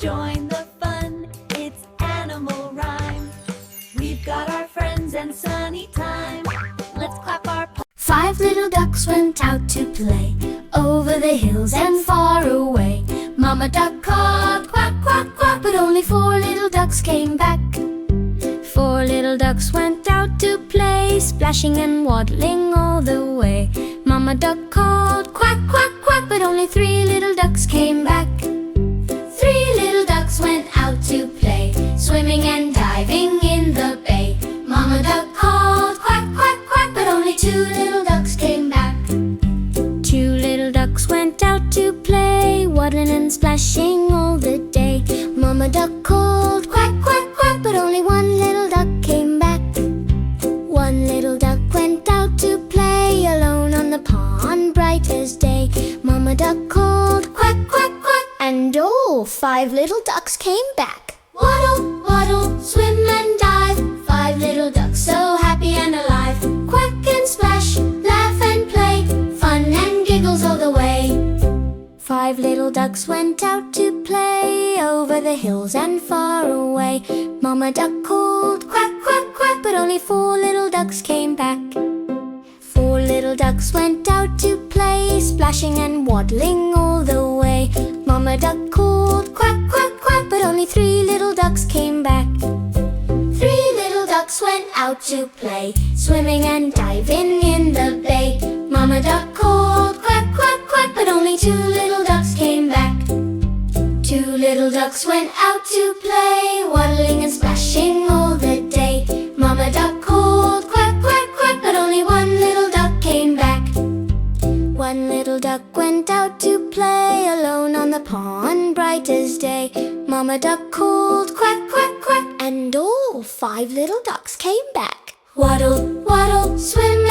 join the fun, it's animal rhyme. We've got our friends and sunny time. Let's clap our paws. 5 little ducks went out to play, over the hills and far away. Mama duck called quack, quack, quack, but only 4 little ducks came back. 4 little ducks went out to play, splashing and waddling all the way. Mama duck called quack, quack, quack, but only 3 little ducks came back. 3 little ducks went out to play, swimming and diving in the bay. Mama duck called quack, quack, quack, but only 2 little ducks came back. 2 little ducks went out to play, waddling and splashing all the day. Mama duck called quack, quack, quack, but only 1 little duck came back. 1 little duck went out to play, alone on the pond, bright as day. Mama duck called quack, quack, quack, and oh, 5 little ducks came back. Waddle, waddle, swim and dive, 5 little ducks so happy and alive. Quack and splash, laugh and play, fun and giggles all the way. 5 little ducks went out to play, over the hills and far away. Mama duck called quack, quack, quack, but only 4 little ducks came back. 4 little ducks went out to play, splashing and waddling all the way. Mama duck called quack, quack, quack, but only 3 little ducks came back. 3 little ducks went out to play, swimming and diving in the bay. Mama duck called quack, quack, quack, but only 2 little ducks came back. 2 little ducks went out to play, waddling and splashing all the day. Mama duck called quack, quack, quack, but only 1 little duck came back. 1 little duck went out to play, alone on the pond, bright as day. Mama duck called quack, quack, quack, and all 5 little ducks came back. Waddle, waddle, swim